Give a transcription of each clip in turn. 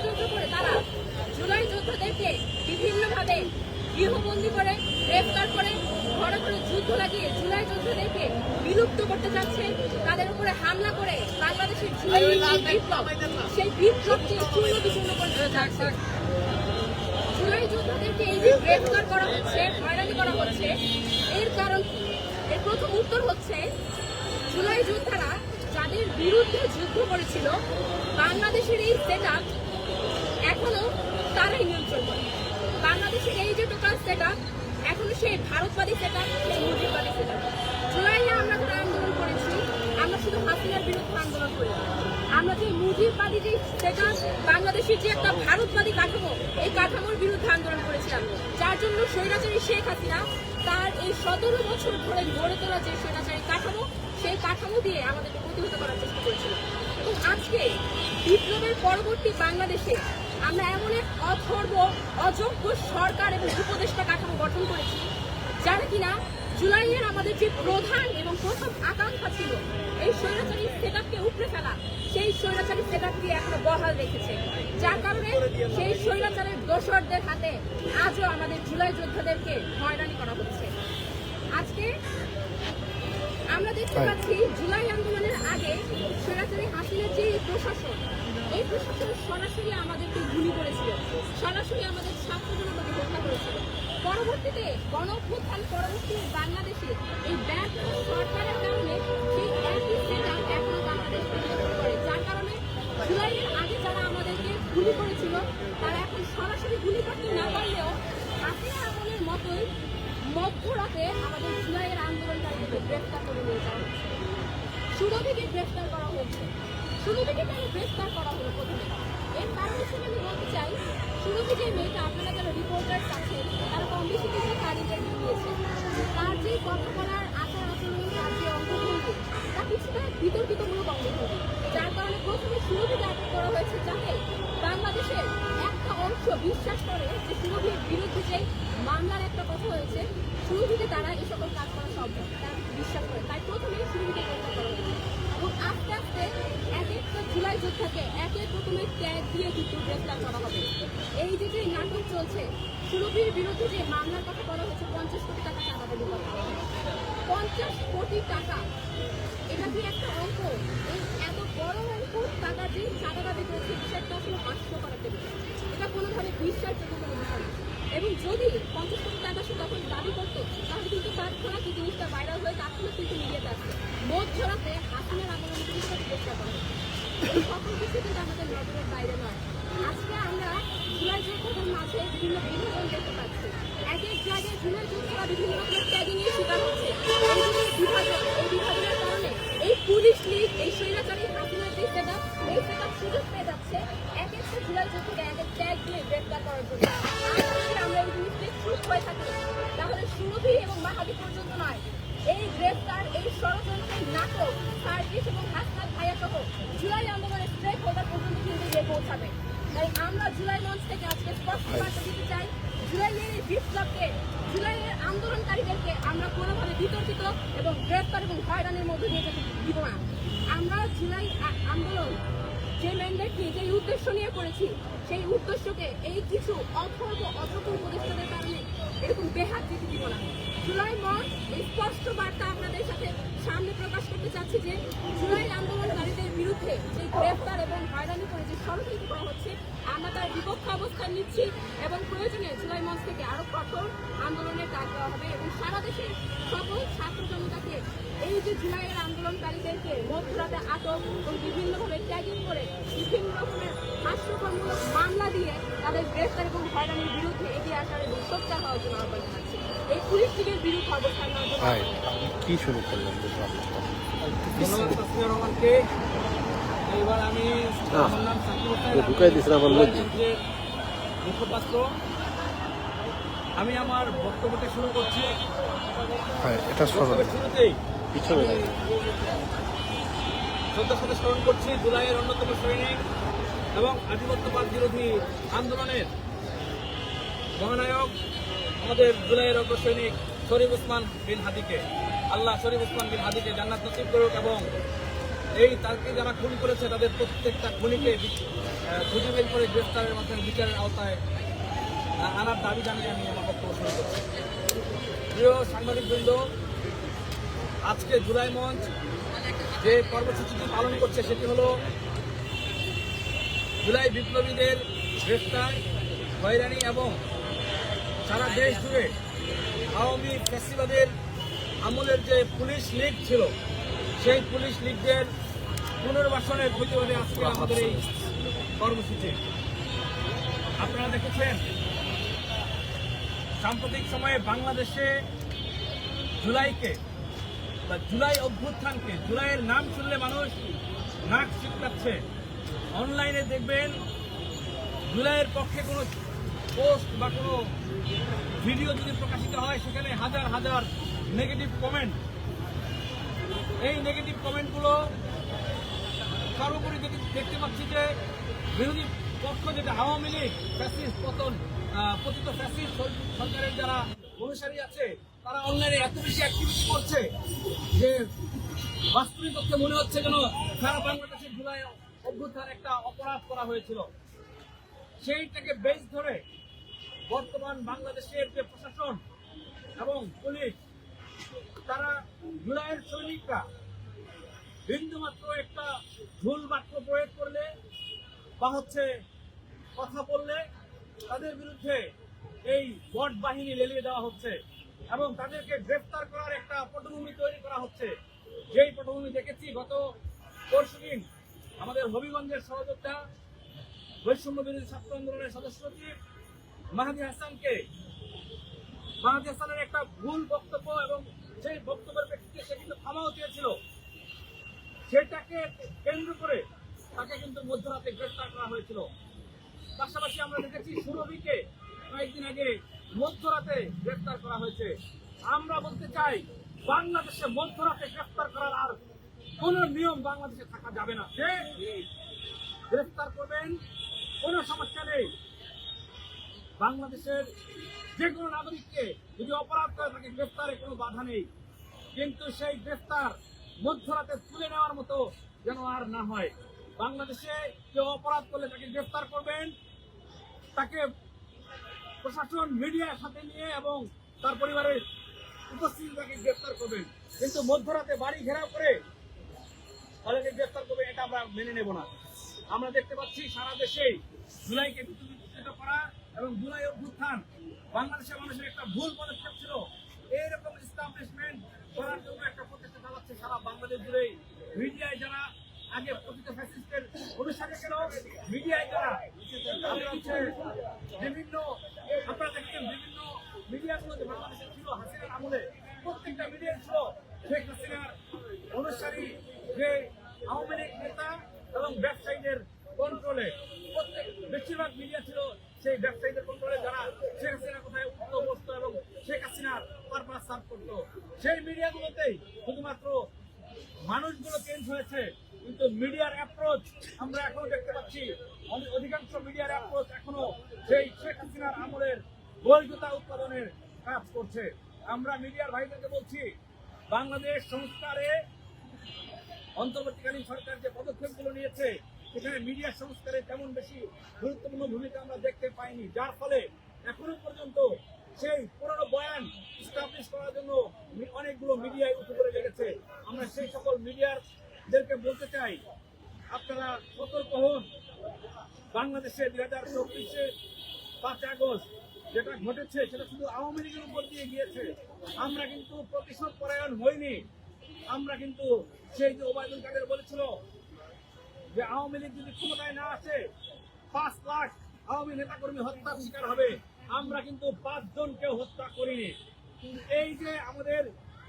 ষড়যন্ত্র করে তারা জুলাই যোদ্ধাদেরকে বিভিন্নভাবে গৃহবন্দী করে, গ্রেফতার করে, ঘরে ঘরে যুদ্ধ লাগিয়ে জুলাই যোদ্ধাদেরকে বিলুপ্ত করতে যাচ্ছে, তাদের উপরে হামলা করে বাংলাদেশের জুলাই বিপ্লব, সেই বিপ্লবকে চূর্ণ বিচূর্ণ করতে যাচ্ছে। জুলাই যোদ্ধাদেরকে এই যে গ্রেফতার করা হচ্ছে, হয়রানি করা হচ্ছে, এর কারণ, এর প্রথম উত্তর হচ্ছে জুলাই যোদ্ধারা যাদের বিরুদ্ধে যুদ্ধ করেছিল, বাংলাদেশের এই সেটআপ এখনো তারাই নিয়ন্ত্রণ করে। বাংলাদেশের এই যে টোটাল সেটআপ এখনো সেই ভারতবাদী সেটআপ, সেই মুজিববাদী সেটআপ। জুলাইয়ে আমরা যারা আন্দোলন করেছি, আমরা শুধু হাসিনার বিরুদ্ধে আন্দোলন করি, আমরা যে মুজিববাদী যে সেটআপ, বাংলাদেশের যে একটা ভারতবাদী কাঠামো, এই কাঠামোর বিরুদ্ধে আন্দোলন করেছিলাম, যার জন্য স্বৈরাচারী শেখ হাসিনা তার এই 17 বছর ধরে গড়ে তোলা যে স্বৈরাচারী কাঠামো, সেই কাঠামো দিয়ে আমাদেরকে প্রতিহত করার চেষ্টা করেছিল। এবং আজকে বিপ্লবের পরবর্তী বাংলাদেশে আমরা এমন এক অথর্ব, অযোগ্য সরকার এবং উপদেষ্টা কাঠামো গঠন করেছি, যারা কিনা জুলাইয়ের আমাদের যে প্রধান এবং প্রথম আকাঙ্ক্ষা ছিল এই স্বৈরাচারী সেটআপকে উপড়ে ফেলা, সেই স্বৈরাচারী সেটআপকে এখনো বহাল রেখেছে, যার কারণে সেই স্বৈরাচারের দোসরদের হাতে আজও আমাদের জুলাই যোদ্ধাদেরকে হয়রানি করা হচ্ছে। আজকে আমরা দেখতে পাচ্ছি জুলাই আন্দোলনের আগে স্বৈরাচারী হাসিনার যে প্রশাসন, এই প্রশাসন সরাসরি আমাদেরকে গুলি করেছিল, সরাসরি আমাদের ছাত্রজন আমাদের হত্যা করেছিল। পরবর্তীতে গণঅভ্যুত্থান পরবর্তী বাংলাদেশে এই ব্যর্থ সরকারের কারণে সেই একই সেটআপ এখনো বাংলাদেশকে নিয়ন্ত্রণ করে, যার কারণে জুলাইয়ের আগে যারা আমাদেরকে গুলি করেছিল তারা এখন সরাসরি গুলি করতে না পারলেও হাসিনা আমলের মতোই মধ্যরাতে আমাদের জুলাইয়ের আন্দোলনকারীদেরকে গ্রেফতার করে নিয়ে যাওয়া হচ্ছে। সুরভিকে গ্রেফতার করা হয়েছে। সুরভিকে কেন গ্রেফতার করা হলো প্রথমে? এর কারণ হিসেবে আমি বলতে চাই, সুরভি যে মেয়েটা, আপনারা যারা রিপোর্টার্স আছেন তারা কম বেশি কিন্তু তার ইন্টারভিউ দিয়েছে, তার যে কথা বলার আচার আচরণ, তার যে অঙ্গভঙ্গি, তা কিছুটা বিতর্কিতমূলক অঙ্গভঙ্গি, যার কারণে প্রথমে সুরভিকে আটক করা হয়েছে, যাতে বাংলাদেশের একটা অংশ বিশ্বাস করে যে সুরভির বিরুদ্ধে যে মামলার একটা কথা হয়েছে, সুরভিকে তারা এই সকল কাজ করা সম্ভব, তারা বিশ্বাস করে। তাই প্রথমেই সুরভিকে গ্রেফতার করা হয়েছে এবং আস্তে আস্তে এক একটা জুলাই যোদ্ধাকে প্রথমে ট্যাগ দিয়ে কিন্তু গ্রেফতার করা হবে। এই যে যে নাটক চলছে, সুরভির বিরুদ্ধে যে মামলার কথা বলা হচ্ছে 50 কোটি টাকা চাঁদা দাবি করা, 50 কোটি টাকা, এটা কি একটা অঙ্ক? এই এত বড় অঙ্ক টাকা যে চাঁদা দাবি করেছে, বিষয়টা আসলে হাস্যকর একটা বিষয়, এটা কোনোভাবে বিশ্বাসযোগ্য কোনো বিষয় না। এবং যদি 50 কোটি টাকা সে তখন দাবি করতো, তাহলে কিন্তু তৎক্ষণাৎ এই জিনিসটা ভাইরাল হয়ে তৎক্ষণাৎ কিন্তু মিডিয়াতে আসছে। মধ্যরাতে হাসিনার আন্দোলনের জিনিসটা চেষ্টা করে, এই সকল কিছু কিন্তু আমাদের নজরের বাইরে নয়। আজকে আমরা জুলাই যোদ্ধাদের মাঝে বিভিন্ন বিভাজন দেখতে পাচ্ছি, এক এক জায়গায় জুলাই যোদ্ধারা বিভিন্ন রকমের ট্যাগিংয়ের শিকার হচ্ছে। এই বিভাজনের কারণে এই পুলিশ লীগ, এই স্বৈরাচারী হাসিনার যে সেটআপ, এই সেটআপ সুযোগ পেয়ে যাচ্ছে এক একটা জুলাই যোদ্ধাকে এক এক ট্যাগ দিয়ে গ্রেফতার করার জন্য। আমরা এই জিনিসটি চুপ হয়ে থাকি, তাহলে সুরভি এবং মাহাদি পর্যন্ত নয়, এই গ্রেফতার, এই ষড়যন্ত্রের নাটক সার্জিস এবং হাসনাত ভাইয়া সহ জুলাই আন্দোলনের স্ট্রেক হোল্ডার পর্যন্ত কিন্তু গিয়ে পৌঁছাবে। তাই আমরা জুলাই মঞ্চ থেকে আজকে স্পষ্ট বার্তা দিতে চাই, জুলাইয়ের এই বিপ্লবকে, জুলাইয়ের আন্দোলনকারীদেরকে আমরা কোনোভাবে বিতর্কিত এবং গ্রেফতার এবং হয়রানির মধ্যে দিয়ে যেতে দিব না। আমরা জুলাই আন্দোলন যে ম্যান্ডেট নিয়ে, যে উদ্দেশ্য নিয়ে করেছি, সেই উদ্দেশ্যকে এই কিছু অথর্ব অযোগ্য উপদেষ্টাদের কারণে এরকম বেহাত দিতে দিব না। জুলাই মঞ্চ এই স্পষ্ট বার্তা আপনাদের সাথে সামনে প্রকাশ করতে চাচ্ছি যে জুলাই আন্দোলনকারীদের বিরুদ্ধে যে গ্রেফতার এবং হয়রানি করে যে ষড়যন্ত্র করা হচ্ছে, আমরা তার বিপক্ষে অবস্থান নিচ্ছি এবং প্রয়োজনে জুলাই মঞ্চ থেকে আরো কঠোর আন্দোলনের ডাক দেওয়া হবে এবং সারা দেশের সকল ছাত্র জনতাকে এই যে জুলাইয়ের আন্দোলনকারীদেরকে মধ্যরাতে আটক এবং বিভিন্নভাবে ট্যাগিং করে বিভিন্ন রকমের হাস্যকরমূলক মামলা দিয়ে তাদের গ্রেফতার এবং হয়রানির বিরুদ্ধে এগিয়ে আসার এবং সোচ্চার হওয়ার জন্য আহ্বান জানাচ্ছি। এই পুলিশ লীগের বিরুদ্ধে অবস্থান নেওয়ার জন্য কি শুরু করলাম? এবার আমি ঢুকাই দিয়েছিলাম মুখপাত্র, আমি আমার বক্তব্যটা শুরু করছি। এটা শুরুতেই পিছনে শ্রদ্ধার সাথে স্মরণ করছি জুলাইয়ের অন্যতম সৈনিক এবং আধিপত্যবাদ বিরোধী আন্দোলনের মহানায়ক আমাদের জুলাইয়ের অগ্রসৈনিক শরীফ ওসমান বিন হাদিকে। আল্লাহ শরীফ ওসমান বিন হাদিকে জান্নাত নসিব করুক এবং এই তাকে যারা খুন করেছে তাদের প্রত্যেকটা খুনিকে খুঁজে বের করে গ্রেফতারের মাধ্যমে বিচারের আওতায় আনার দাবি জানিয়ে আমি আমার বক্তব্য শুরু করছি। প্রিয় সাংবাদিকবৃন্দ, আজকে জুলাই মঞ্চ যে কর্মসূচিটি পালন করছে সেটি হলো জুলাই বিপ্লবীদের গ্রেফতার, হয়রানি এবং সারা দেশ জুড়ে আওয়ামী ফ্যাসিবাদের আমলের যে পুলিশ লীগ ছিল সেই পুলিশ লীগদের পুনর্বাসনের প্রতিবাদে আজকে আমাদের এই কর্মসূচি। আপনারা দেখেছেন সাম্প্রতিক সময়ে বাংলাদেশে জুলাইকে বা জুলাই অভ্যুত্থানকে, জুলাইয়ের নাম শুনলে মানুষ নাক ছিটকাচ্ছে। অনলাইনে দেখবেন জুলাইয়ের পক্ষে কোনো পোস্ট বা কোনো ভিডিও যদি প্রকাশিত হয় সেখানে হাজার হাজার নেগেটিভ কমেন্ট। এই নেগেটিভ কমেন্টগুলো সর্বোপরি দেখতে পাচ্ছি যে বিরোধী পক্ষ যেটা আওয়ামী লীগ ফ্যাসিস্ট পতিত ফ্যাসিস্ট সরকারের যারা অনুসারী আছে তারা অনলাইনে এত বেশি অ্যাক্টিভিটি করছে যে বাস্তবিক পক্ষে মনে হচ্ছে যেন সারা বাংলাদেশের জুলাই অভ্যুত্থান একটা অপরাধ করা হয়েছিল। সেইটাকে বেস ধরে বর্তমান বাংলাদেশের যে প্রশাসন এবং পুলিশ তারা জুলাইয়ের সৈনিকরা বিন্দুমাত্র একটা ভুল বাক্য প্রয়োগ করলে বা কথা বললে তাদের বিরুদ্ধে এই বট বাহিনী লেলিয়ে দেওয়া হচ্ছে এবং তাদেরকে গ্রেফতার করার একটা পটভূমি তৈরি করা হচ্ছে। যেই পটভূমি দেখেছি গত পরশুদিন আমাদের হবিগঞ্জের সহযোদ্ধা বৈষম্য বিরোধী ছাত্র আন্দোলনের সদস্য সচিব মাহাদি হাসানের একটা ভুল বক্তব্য এবং সেই বক্তব্যের প্রেক্ষিতে সে কিন্তু ক্ষমাও চেয়েছিল, সেটাকে কেন্দ্র করে তাকে কিন্তু মধ্যরাতে গ্রেফতার করা হয়েছিল। পাশাপাশি আমরা দেখেছি সুরভিকে কয়েকদিন আগে মধ্যরাতে গ্রেফতার করা হয়েছে। আমরা বলতে চাই বাংলাদেশে মধ্যরাতে গ্রেফতার করার আর কোন নিয়ম বাংলাদেশে থাকা যাবে না। সে গ্রেফতার করবেন, কোনো সমস্যা নেই। বাংলাদেশের যে কোনো নাগরিককে যদি অপরাধ করে তাকে গ্রেফতারে কোনো বাধা নেই, কিন্তু সেই গ্রেফতার মধ্যরাতে তুলে নেওয়ার মতো যেন আর না হয়। বাংলাদেশে কেউ অপরাধ করলে তাকে গ্রেফতার করবেন, তাকে প্রশাসন মিডিয়ার সাথে নিয়ে এবং তার পরিবারের উপস্থিতি তাকে গ্রেফতার করবেন, কিন্তু মধ্যরাতে বাড়ি ঘেরাও করে তাদেরকে গ্রেফতার করবে এটা আমরা মেনে নেব না। আমরা দেখতে পাচ্ছি সারা দেশেই জুলাইকে বিতর্কিত করা এবং জুলাই অভ্যুত্থান বাংলাদেশের মানুষের একটা ভুল পদক্ষেপ ছিল। এইরকম এস্টাবলিশমেন্ট করার জন্য একটা প্রচেষ্টা চালাচ্ছে সারা বাংলাদেশ জুড়ে। মিডিয়ায় যারা আগে প্রকৃত ফ্যাসিস্টের অনুসারী ছিল, মিডিয়ায় যারা বিভিন্ন আপনারা দেখছেন বিভিন্ন মিডিয়াগুলো যে বাংলাদেশে ছিল হাসিনার আমলে, প্রত্যেকটা মিডিয়া ছিল শেখ হাসিনার অনুসারী যে আওয়ামী লীগ নেতা এবং ব্যবসায়ীদের কন্ট্রোলে। বেশিরভাগ মিডিয়া ছিল সেই ব্যবসায়ীদের কন্ট্রোলে যারা শেখ হাসিনা কোথায় উঠতো বসতো এবং শেখ হাসিনার পারপাস সার্ভ করতো। সেই মিডিয়াগুলোতেই শুধুমাত্র মানুষগুলো চেঞ্জ হয়েছে, কিন্তু মিডিয়ার অ্যাপ্রোচ আমরা এখনো দেখতে পাচ্ছি অধিকাংশ মিডিয়ার অ্যাপ্রোচ এখনো সেই শেখ হাসিনার আমলের বৈধতা উৎপাদনের কাজ করছে। আমরা মিডিয়ার ভাইদেরকে বলছি, বাংলাদেশ সংস্কারে অন্তর্বর্তীকালীন সরকার যে পদক্ষেপগুলো নিয়েছে সেখানে মিডিয়া সংস্কারে তেমন বেশি গুরুত্বপূর্ণ ভূমিকা আমরা দেখতে পাইনি, যার ফলে এখনো পর্যন্ত সেই পুরনো বয়ান এস্টাবলিশ করার জন্য অনেকগুলো মিডিয়ায় উঠে পড়ে লেগেছে। আমরা সেই সকল মিডিয়ারদেরকে বলতে চাই, আপনারা সতর্ক হন। বাংলাদেশে 2024 5 আগস্ট যেটা ঘটেছে সেটা শুধু আওয়ামী লীগের উপর দিয়ে গিয়েছে। আমরা কিন্তু প্রতিশোধ পরায়ণ হইনি। আমরা কিন্তু সেই যে ওবায়দুল কাদের বলেছিল যে আওয়ামী লীগ যদি ক্ষমতায় না আসে 5 লাখ আওয়ামী নেতাকর্মী হত্যার শিকার হবে, আমরা কিন্তু 5 জনকেও হত্যা করিনি। এই যে আমাদের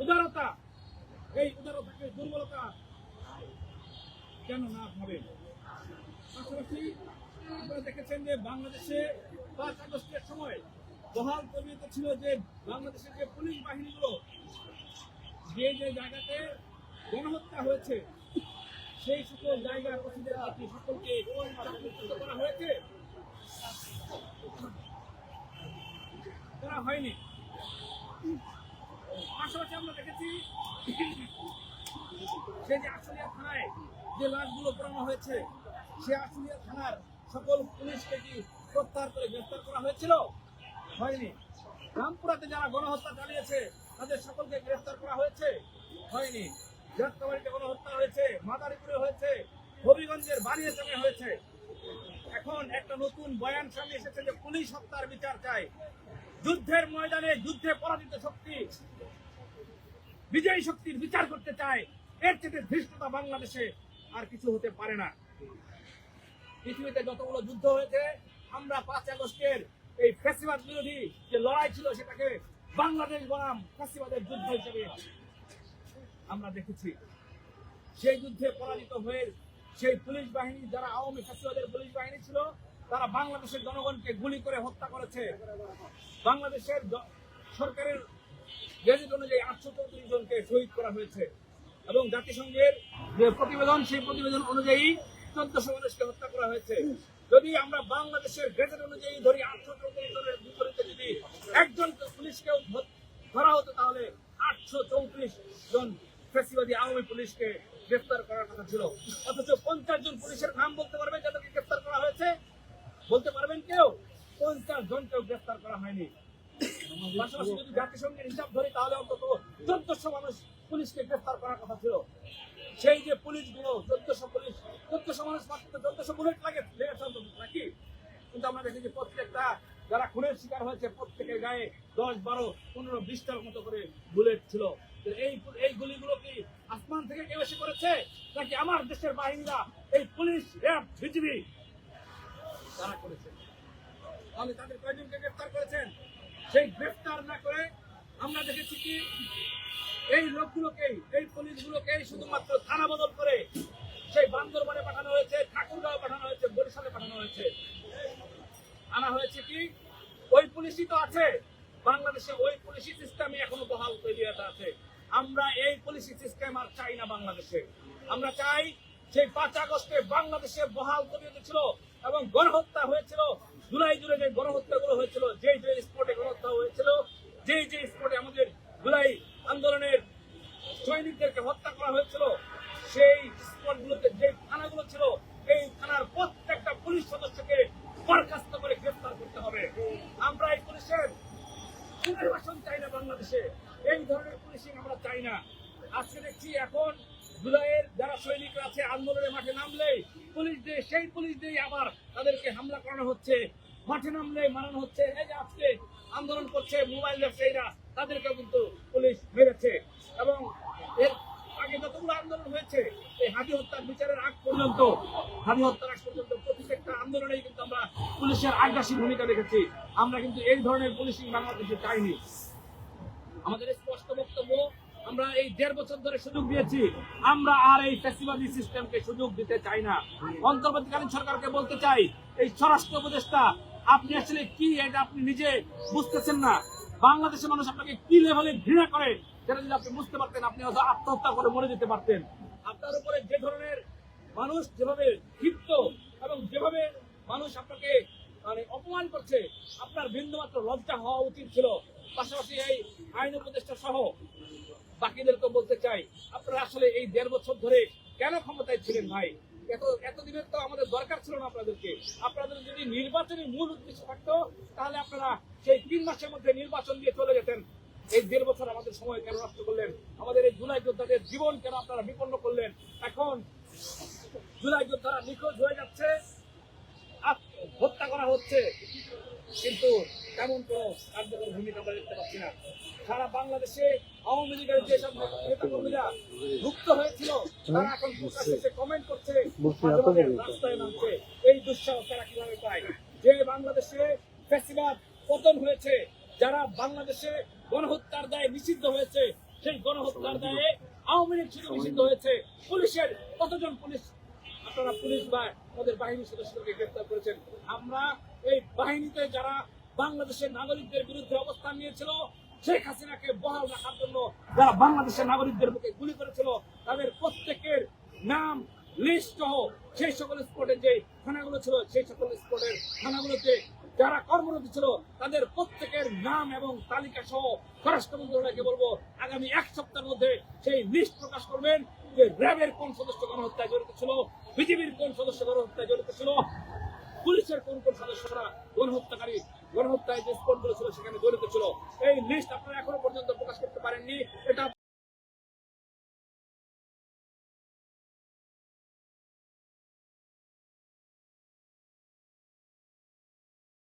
উদারতা, এই উদারতাকে দুর্বলতা কেন না ভাবে। পাশাপাশি আপনারা দেখেছেন যে বাংলাদেশে 5 আগস্টের সময় বহাল তবিয়তে ছিল যে বাংলাদেশের যে পুলিশ বাহিনীগুলো যে যে জায়গাতে গণহত্যা হয়েছে সেই সকল জায়গায় সকলকে চাকরিচ্যুত করা হয়েছে, করা হয়নি। পাশাপাশি আমরা দেখেছি সেই যে আশুলিয়া থানায় যে লাশগুলো পোড়ানো হয়েছে সে আশুলিয়া থানার সকল পুলিশকে কি প্রত্যাহার করে গ্রেফতার করা হয়েছিল? হয়নি। রামপুরাতে যারা গণহত্যা চালিয়েছে তাদের সকলকে গ্রেফতার করা হয়েছে? হয়নি। যাত্রাবাড়িতে গণহত্যা হয়েছে, মাদারীপুরে হয়েছে, হবিগঞ্জের বানিয়াচঙে হয়েছে। এখন একটা নতুন বয়ান সামনে এসেছে যে পুলিশ হত্যার বিচার চায়। যুদ্ধের ময়দানে যুদ্ধে পরাজিত শক্তি বিজয়ী শক্তির বিচার করতে চায়। এর চেয়ে ধৃষ্টতা বাংলাদেশে আর কিছু হতে পারে না। পৃথিবীতে যতগুলো যুদ্ধ হয়েছে আমরা 5 আগস্টের এই ফ্যাসিবাদ বিরোধী যে লড়াই ছিল সেটাকে বাংলাদেশ বনাম ফ্যাসিবাদের যুদ্ধ হিসেবে আমরা দেখেছি। সেই যুদ্ধে পরাজিত হয়ে সেই পুলিশ বাহিনী যারা আওয়ামী ফ্যাসিবাদের পুলিশ বাহিনী ছিল তারা বাংলাদেশের জনগণকে গুলি করে হত্যা করেছে। বাংলাদেশের সরকারের গেজেট অনুযায়ী 834 জনকে শহীদ করা হয়েছে এবং জাতিসংঘের যে প্রতিবেদন সেই প্রতিবেদন অনুযায়ী 1400 মানুষকে হত্যা করা হয়েছে। যদি আমরা বাংলাদেশের গেজেট অনুযায়ী ধরি 834 জনের বিপরীতে যদি একজন পুলিশকেও ধরা হতো তাহলে 834 জন ফ্যাসিবাদী আওয়ামী পুলিশকে গ্রেফতার করার কথা ছিল। অথচ 50 জন পুলিশের নাম বলতে পারবেন যাদেরকে গ্রেফতার করা হয়েছে? বলতে পারবেন কেউ? 50 জনকেও গ্রেফতার করা হয়নি। পাশাপাশি যদি জাতিসংঘের হিসাব ধরি তাহলে অন্তত 1400 মানুষ পুলিশকে গ্রেফতার করার কথা ছিল। সেই যে পুলিশগুলো 1400 মানুষ মাত্র 1400 বুলেট লেগেছে অন্তত নাকি? কিন্তু আমরা দেখি যে প্রত্যেকটা যারা খুনের শিকার হয়েছে প্রত্যেকের গায়ে 10, 12, 15, 20টার মতো করে বুলেট ছিল। এই গুলিগুলো কি আসমান থেকে কেউ এসে করেছে নাকি আমার দেশের বাহিনীরা এই পুলিশ র্যাব বিজিবি তারা করেছে? তাহলে তাদের কয়জনকে গ্রেফতার করেছেন? সেই গ্রেফতার না করে আমরা দেখেছি কি এই লোকগুলোকেই এই পুলিশগুলোকেই শুধুমাত্র থানা বদল করে সেই বান্দরবানে পাঠানো হয়েছে, ঠাকুরগাঁও পাঠানো হয়েছে, বরিশালে পাঠানো হয়েছে। আনা হয়েছে কি ওই পুলিশই তো আছে বাংলাদেশে, ওই পুলিশি সিস্টেমে এখনো বহাল তৈরি আছে। আমরা এই পুলিশি সিস্টেম আর চাই না বাংলাদেশে। আমরা চাই সেই 5 আগস্টে বাংলাদেশে বহাল তৈরি ছিল এবং গণহত্যা হয়েছিল। জুলাই জুড়ে যে গণহত্যাগুলো হয়েছিল, যে স্পটে গণহত্যা হয়েছিল, যে স্পটে আমাদের জুলাই আন্দোলনের সৈনিকদেরকে হত্যা করা হয়েছিল, সেই স্পটগুলোতে যে থানাগুলো ছিল এই থানার প্রত্যেকটা পুলিশ সদস্যকে বরখাস্ত করে গ্রেফতার করতে হবে। আমরা এই পুলিশের পুনর্বাসন চাই না বাংলাদেশে। এই ধরনের পুলিশিং আমরা চাই না। আজকে দেখছি এখন জুলাইয়ের যারা সৈনিকরা আছে আন্দোলনের মাঠে নামলেই পুলিশ দিয়ে সেই পুলিশ দিয়ে আবার তাদেরকে হামলা করানো হচ্ছে, মাঠে নামলেই মারানো হচ্ছে। এই যে আজকে আন্দোলন করছে মোবাইল ব্যবসায়ীরা তাদেরকে কিন্তু পুলিশ মেরেছে। এবং এর আগে যতগুলো আন্দোলন হয়েছে এই হাদি হত্যার বিচারের আগ পর্যন্ত প্রত্যেকটা আন্দোলনেই কিন্তু আমরা পুলিশের আগ্রাসী ভূমিকা দেখেছি। আমরা কিন্তু এই ধরনের পুলিশিং বাংলাদেশে চাইনি। আমাদের স্পষ্ট বক্তব্য, আমরা এই 1.5 বছর ধরে সুযোগ দিয়েছি, আমরা আর এই ফ্যাসিবাদী সিস্টেমকে সুযোগ দিতে চাই না। অন্তর্বর্তীকালীন সরকারকে বলতে চাই, এই স্বরাষ্ট্র উপদেষ্টা আপনি আসলে কি এটা আপনি নিজে বুঝতেছেন না। বাংলাদেশের মানুষ আপনাকে কি লেভেলে ঘৃণা করে সেটা যদি আপনি বুঝতে পারতেন আপনি হয়তো আত্মহত্যা করে মরে যেতে পারতেন। আপনার উপরে যে ধরনের মানুষ যেভাবে ক্ষিপ্ত এবং যেভাবে মানুষ আপনাকে অপমান করছে আপনার বিন্দুমাত্র লজ্জা হওয়া উচিত ছিল। পাশাপাশি এই আইন উপদেষ্টা সহ বাকিদেরকে বলতে চাই, আপনারা আসলে এই 1.5 বছর ধরে কেন ক্ষমতায় ছিলেন ভাই? এতদিনের তো আমাদের দরকার ছিল না আপনাদেরকে। আপনাদের যদি নির্বাচনী মূল উদ্দেশ্য থাকতো তাহলে আপনারা সেই 3 মাসের মধ্যে নির্বাচন দিয়ে চলে যেতেন। এই 1.5 বছর আমাদের সময় কেন নষ্ট করলেন? আমাদের এই জুলাই যোদ্ধাদের জীবন কেন আপনারা বিপন্ন করলেন? এখন জুলাই যোদ্ধারা নিখোঁজ হয়ে যাচ্ছে, হত্যা করা হচ্ছে, কিন্তু তেমন কোনো কার্যকর ভূমিকা আমরা দেখতে পাচ্ছি না। সারা বাংলাদেশে আওয়ামী লীগের যেসব নেতাকর্মীরা মুক্ত হয়েছিল তারা এখন প্রকাশ্যে কমেন্ট করছে, রাস্তায় নামছে। এই দুঃসাহস তারা কিভাবে পায়? যে বাংলাদেশে ফ্যাসিবাদ পতন হয়েছে, যারা বাংলাদেশে গণহত্যার দায়ে নিষিদ্ধ হয়েছে, সেই গণহত্যার দায়ে আওয়ামী লীগ শুধু নিষিদ্ধ হয়েছে। পুলিশের কতজন পুলিশ আপনারা পুলিশ বা তাদের বাহিনীর সদস্যদেরকে গ্রেফতার করেছেন? আমরা এই বাহিনীতে যারা বাংলাদেশের নাগরিকদের বিরুদ্ধে অবস্থান নিয়েছিল, শেখ হাসিনাকে বহাল রাখার জন্য যারা বাংলাদেশের নাগরিকদের বুকে গুলি করেছিল, তাদের প্রত্যেকের নাম লিস্ট সহ সেই সকল স্পটে যে থানাগুলো ছিল, সেই সকল স্পটের থানাগুলোতে যারা কর্মরত ছিল তাদের প্রত্যেকের নাম এবং তালিকা সহ স্বরাষ্ট্র মন্ত্রণালয়কে বলবো আগামী 1 সপ্তাহের মধ্যে সেই লিস্ট প্রকাশ করবেন। যে র্যাবের কোন সদস্য গণহত্যায় জড়িত ছিল, বিজেপির কোন সদস্য গণহত্যায় জড়িত ছিল, পুলিশের কোন কোন সদস্যরা গণহত্যায় যে স্পটগুলো ছিল সেখানে জড়িত ছিল। এই লিস্ট আপনারা এখনো